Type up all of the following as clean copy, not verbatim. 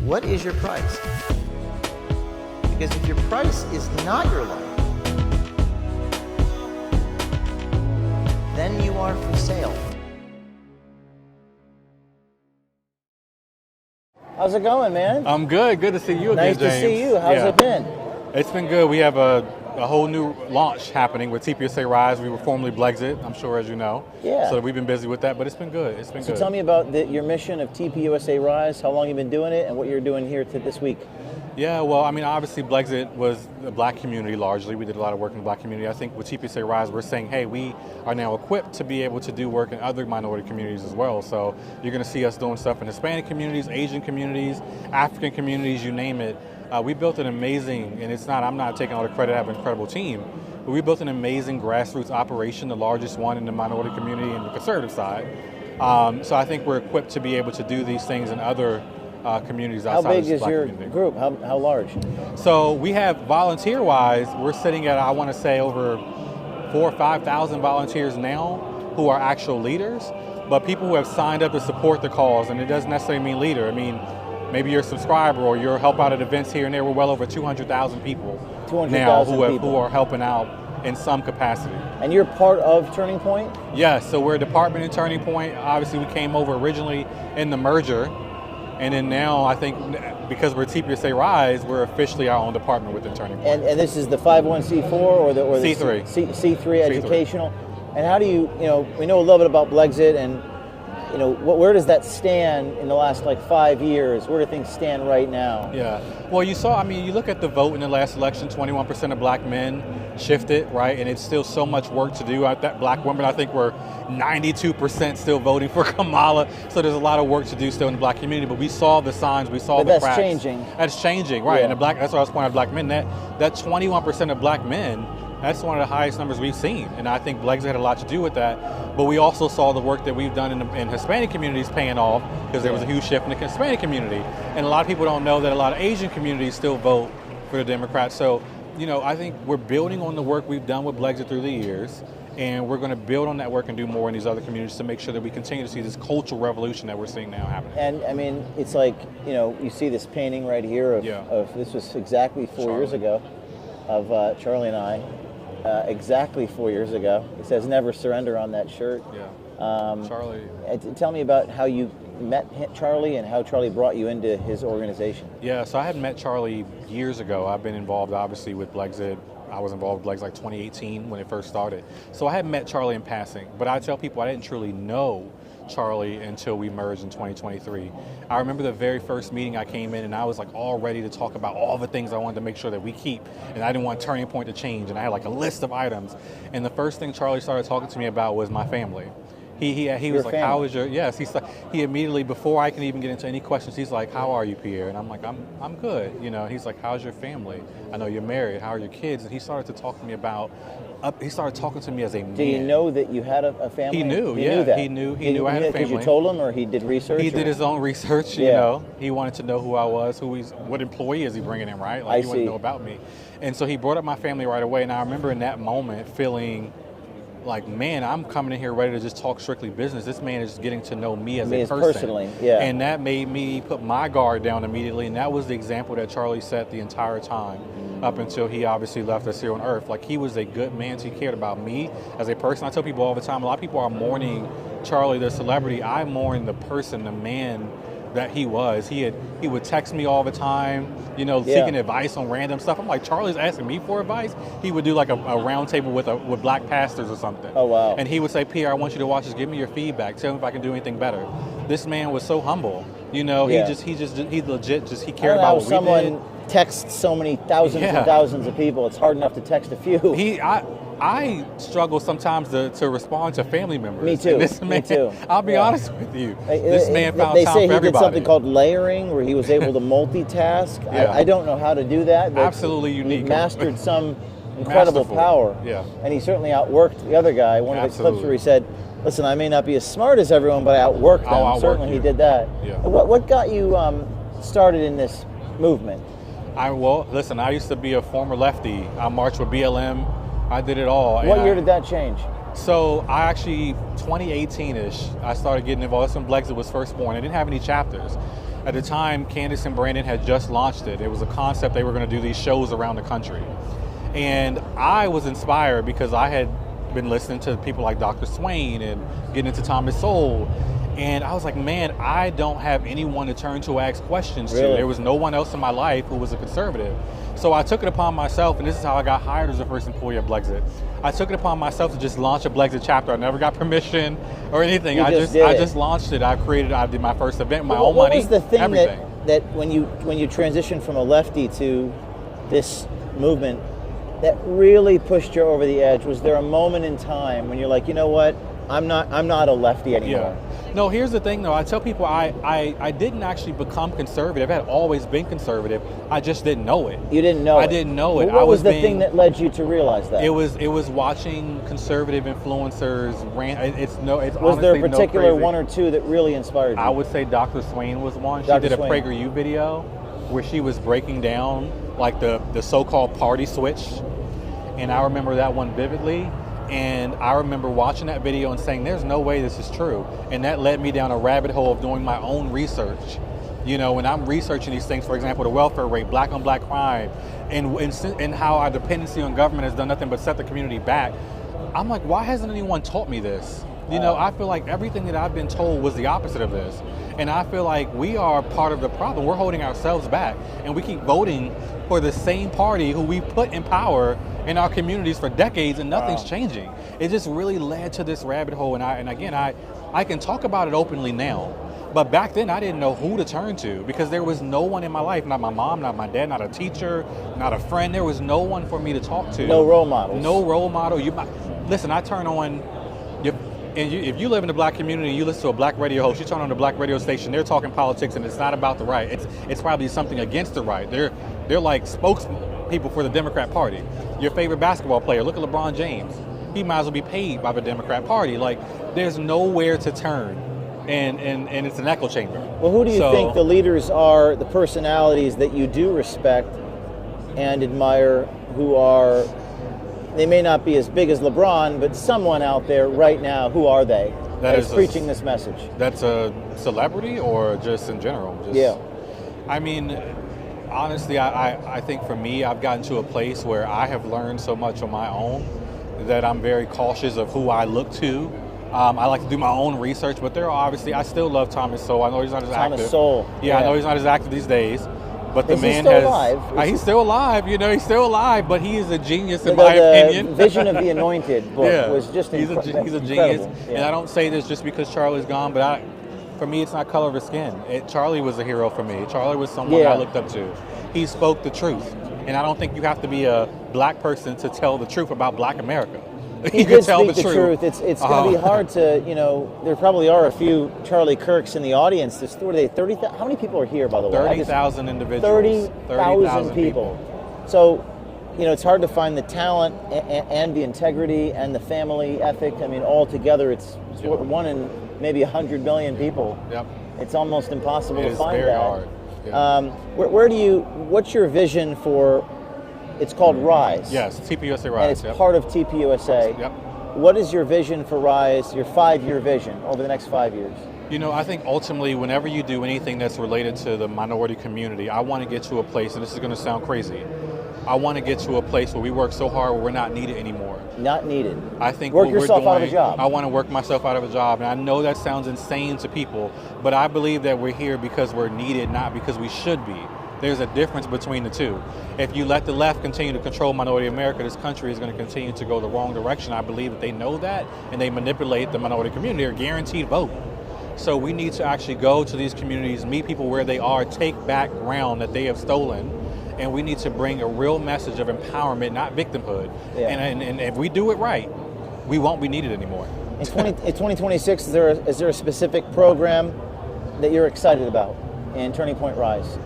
What is your price? Because if your price is not your life, then you are for sale. How's it going, man? I'm good. Good to see you again, Nice James. to see you. How's it been? It's been good. We have a whole new launch happening with TPUSA Rise. We were formerly Blexit, I'm sure, as you know. Yeah. So we've been busy with that, but it's been good. It's been good. So tell me about your mission of TPUSA Rise, how long you've been doing it, and what you're doing here this week. Yeah, well, I mean, obviously Blexit was the black community largely. We did a lot of work in the black community. I think with TPUSA Rise, we're saying, hey, we are now equipped to be able to do work in other minority communities as well. So you're going to see us doing stuff in Hispanic communities, Asian communities, African communities, you name it. We built an amazing, and I'm not taking all the credit, I have an incredible team, but we built an amazing grassroots operation, the largest one in the minority community and the conservative side. So I think we're equipped to be able to do these things in other communities outside How of big the is black your community. group? How large? So we have volunteer-wise, we're sitting at, I want to say, over 4,000 or 5,000 volunteers now who are actual leaders, but people who have signed up to support the cause, and it doesn't necessarily mean leader. I mean, maybe you're a subscriber or you're help out at events here and there. We're well over 200,000 people now who are helping out in some capacity. And you're part of Turning Point? Yes, so we're a department in Turning Point. Obviously, we came over originally in the merger, and then now I think because we're TPUSA Rise, we're officially our own department within Turning Point. And this is the 501c4 or the C3. C3 educational. And how do you we know a little bit about Blexit, and where does that stand in the last 5 years? Where do things stand right now? Yeah, well, you look at the vote in the last election, 21% of black men shifted, right? And it's still so much work to do. That black women, I think we're 92% still voting for Kamala. So there's a lot of work to do still in the black community, but we saw the signs, we saw the cracks. That's changing. That's changing, right? Yeah. And that's what I was pointing out, black men, that 21% of black men, that's one of the highest numbers we've seen. And I think Blexit had a lot to do with that. But we also saw the work that we've done in Hispanic communities paying off, because there was a huge shift in the Hispanic community. And a lot of people don't know that a lot of Asian communities still vote for the Democrats. So, I think we're building on the work we've done with Blexit through the years, and we're going to build on that work and do more in these other communities to make sure that we continue to see this cultural revolution that we're seeing now happening. And I mean, it's you see this painting right here of this was exactly 4 years ago, of Charlie and I. Exactly 4 years ago. It says "Never Surrender" on that shirt. Yeah. Charlie. Tell me about how you met Charlie and how Charlie brought you into his organization. Yeah, so I had met Charlie years ago. I've been involved, obviously, with Blexit. I was involved with Blexit 2018 when it first started. So I had met Charlie in passing, but I tell people I didn't truly know Charlie until we merged in 2023. I remember the very first meeting I came in, and I was all ready to talk about all the things I wanted to make sure that we keep, and I didn't want Turning Point to change, and I had a list of items. And the first thing Charlie started talking to me about was my family. He was like, how is your, yes, he immediately, before I can even get into any questions, he's like, how are you, Pierre? And I'm like, I'm good. He's like, how's your family? I know you're married, how are your kids? And he started to talk to me about, he started talking to me as a man. Do you know that you had a family? He knew, He knew that. He knew I had a family. Because you told him, or he did research? He did his own research, you know. He wanted to know who I was, what employee is he bringing in, right? He wanted to know about me. And so he brought up my family right away, and I remember in that moment feeling like, man, I'm coming in here ready to just talk strictly business. This man is getting to know me as a person. Personally, yeah. And that made me put my guard down immediately, and that was the example that Charlie set the entire time, up until he obviously left us here on earth. He was a good man, so he cared about me as a person. I tell people all the time, a lot of people are mourning Charlie, the celebrity. I mourn the person, the man that he was. He would text me all the time, seeking advice on random stuff. I'm like, Charlie's asking me for advice? He would do a round table with black pastors or something. Oh, wow. And he would say, Pierre, I want you to watch this. Give me your feedback. Tell me if I can do anything better. This man was so humble. He legit cared about what we did. Someone texts so many thousands and thousands of people, it's hard enough to text a few. I struggle sometimes to respond to family members. Me too. Me too. I'll be honest with you. This man found they time say for he everybody. did something called layering, where he was able to multitask. I don't know how to do that. But absolutely unique. He mastered some incredible power. Yeah. And he certainly outworked the other guy. One of the clips where he said, listen, I may not be as smart as everyone, but I outworked them. Certainly he did that. Yeah. What got you started in this movement? Listen, I used to be a former lefty. I marched with BLM. I did it all. What year did that change? So I actually, 2018-ish, I started getting involved. That's when Blexit was first born. I didn't have any chapters. At the time, Candace and Brandon had just launched it. It was a concept they were going to do these shows around the country. And I was inspired because I had been listening to people like Dr. Swain and getting into Thomas Sowell. And I was like, man, I don't have anyone to turn to ask questions to. There was no one else in my life who was a conservative. So I took it upon myself, and this is how I got hired as the first employee of Blexit. I took it upon myself to just launch a Blexit chapter. I never got permission or anything. I just launched it. I did my first event, my own money. What was the thing everything. that when you transitioned from a lefty to this movement that really pushed you over the edge? Was there a moment in time when you're like, you know what, I'm not a lefty anymore? Yeah. No, here's the thing though. I tell people I didn't actually become conservative. I had always been conservative. I just didn't know it. You didn't know it? I didn't know it. What was the thing that led you to realize that? It was watching conservative influencers rant. Was there a particular one or two that really inspired you? I would say Dr. Swain was one. She did a PragerU video where she was breaking down like the so-called party switch. And I remember that one vividly. And I remember watching that video and saying, there's no way this is true. And that led me down a rabbit hole of doing my own research. You know, when I'm researching these things, for example, the welfare rate, black on black crime, and how our dependency on government has done nothing but set the community back, I'm like, why hasn't anyone taught me this? You know, I feel like everything that I've been told was the opposite of this. And I feel like we are part of the problem. We're holding ourselves back. And we keep voting for the same party who we put in power in our communities for decades, and nothing's changing. It just really led to this rabbit hole. And again, I can talk about it openly now. But back then, I didn't know who to turn to because there was no one in my life, not my mom, not my dad, not a teacher, not a friend. There was no one for me to talk to. No role models. No role model. Listen, I turn on... if you live in the black community and you listen to a black radio host, you turn on the black radio station, they're talking politics and it's not about the right. It's probably something against the right. They're like spokespeople for the Democrat Party. Your favorite basketball player, look at LeBron James. He might as well be paid by the Democrat Party. Like, there's nowhere to turn. And it's an echo chamber. Well, who do you think the leaders are, the personalities that you do respect and admire, who are... They may not be as big as LeBron, but someone out there right now, who are they that is preaching this message? That's a celebrity or just in general? I mean, honestly, I think for me, I've gotten to a place where I have learned so much on my own that I'm very cautious of who I look to. I like to do my own research, but there are obviously, I still love Thomas Sowell. I know he's not as active. Thomas Sowell. Yeah, I know he's not as active these days. But the man still alive? He's still alive, you know, he's still alive, but he is a genius in my opinion. The Vision of the Anointed book was just he's a genius. Yeah. And I don't say this just because Charlie's gone, but for me, it's not color of his skin. Charlie was a hero for me. Charlie was someone I looked up to. He spoke the truth. And I don't think you have to be a black person to tell the truth about black America. He did speak the truth. It's going to be hard to, you know, there probably are a few Charlie Kirks in the audience. What are they, 30,000? How many people are here, by the way? 30,000 individuals. 30,000 people. So, you know, it's hard to find the talent and the integrity and the family ethic. I mean, all together, it's one in maybe 100 million people. Yep. It's almost impossible to find that. It's very hard. Yeah. What's your vision for... It's called Rise. Yes, TPUSA Rise. And it's part of TPUSA. Yep. What is your vision for Rise, your 5-year vision over the next 5 years? You know, I think ultimately whenever you do anything that's related to the minority community, I want to get to a place, and this is going to sound crazy, I want to get to a place where we work so hard where we're not needed anymore. Not needed. I think work yourself out of a job. I want to work myself out of a job, and I know that sounds insane to people, but I believe that we're here because we're needed, not because we should be. There's a difference between the two. If you let the left continue to control minority America, this country is going to continue to go the wrong direction. I believe that they know that, and they manipulate the minority community. They're guaranteed vote. So we need to actually go to these communities, meet people where they are, take back ground that they have stolen, and we need to bring a real message of empowerment, not victimhood. Yeah. And if we do it right, we won't be needed anymore. In 2026, is there a specific program that you're excited about in Turning Point Rise?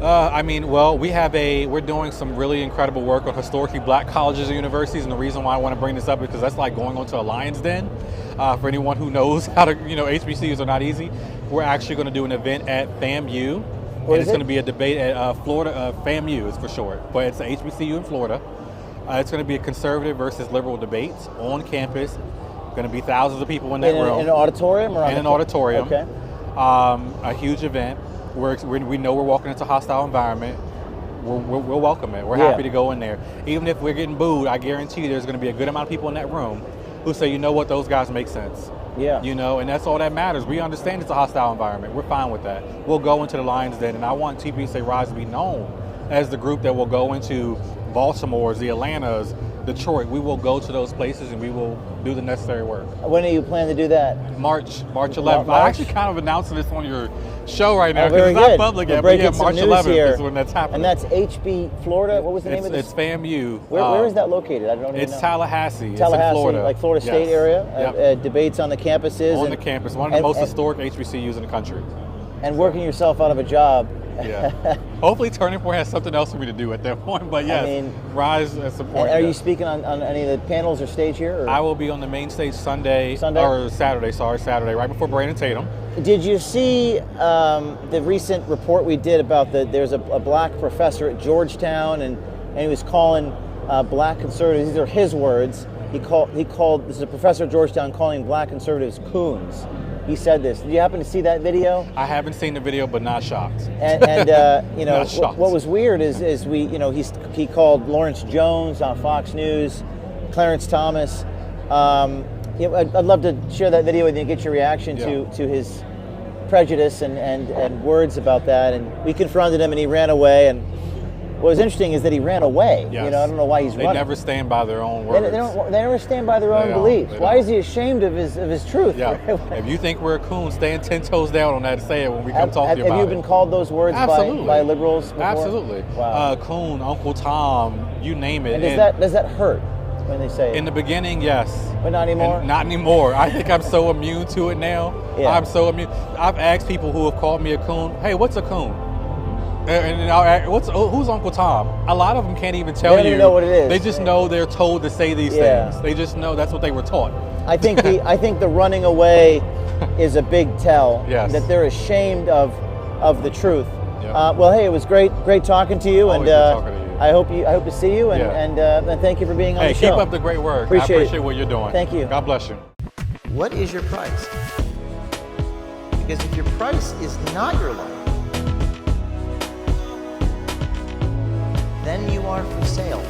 We're doing some really incredible work on historically black colleges and universities, and the reason why I want to bring this up is because that's like going onto a lion's den. For anyone who knows how to, HBCUs are not easy. We're actually going to do an event at FAMU, and it's going to be a debate at Florida. FAMU is for short, but it's a HBCU in Florida. It's going to be a conservative versus liberal debate on campus. Going to be thousands of people in that room. In an auditorium? In an auditorium. Okay. A huge event. we know we're walking into a hostile environment. We'll welcome it. We're happy to go in there. Even if we're getting booed, I guarantee you there's going to be a good amount of people in that room who say, you know what, those guys make sense. Yeah. You know, and that's all that matters. We understand it's a hostile environment. We're fine with that. We'll go into the Lions Den, and I want TPUSA Rise to be known as the group that will go into Baltimore's, the Atlantas, Detroit. We will go to those places and we will do the necessary work. When are you planning to do that? March 11th. I actually kind of announced this on your show right now because it's not public yet. But yeah, March 11th is when that's happening. And that's HB Florida. What was the name of this? It's FAMU. Where is that located? I don't even know. It's Tallahassee. Tallahassee, it's in Florida. like Florida State area. Debates on the campuses. On the campus, one of the most historic HBCUs in the country. And working yourself out of a job. Yeah. Hopefully Turning Point has something else for me to do at that point, but yes, I mean, Rise as support. Are you speaking on any of the panels or stage here? Or? I will be on the main stage Saturday, right before Brandon Tatum. Did you see the recent report we did about there's a black professor at Georgetown and he was calling black conservatives, these are his words, he called, this is a professor at Georgetown calling black conservatives coons. He said this. Did you happen to see that video? I haven't seen the video, but not shocked. And you know, what was weird is he called Lawrence Jones on Fox News, Clarence Thomas. I'd love to share that video with you and get your reaction to his prejudice and words about that. And we confronted him, and he ran away. And what was interesting is that he ran away. Yes. You know, I don't know why he's running. They never stand by their own words. They never stand by their own beliefs. Why is he ashamed of his truth? Yeah. If you think we're a coon, stand 10 toes down on that and say it when we come talk to you about it. Have you been called those words by liberals before? Absolutely. Wow. Coon, Uncle Tom, you name it. And does that hurt when they say it? In the beginning, yes. But not anymore? And not anymore. I think I'm so immune to it now. Yeah. I'm so immune. I've asked people who have called me a coon, hey, what's a coon? And I'll ask, who's Uncle Tom? A lot of them can't even tell you. They don't even know what it is. They just know they're told to say these things. They just know that's what they were taught. I think the running away is a big tell. Yes. That they're ashamed of the truth. Yep. Well, hey, it was great talking to you. Always good talking to you. I hope to see you and thank you for being on the show. Hey, keep up the great work. I appreciate what you're doing. Thank you. God bless you. What is your price? Because if your price is not your life, then you are for sale.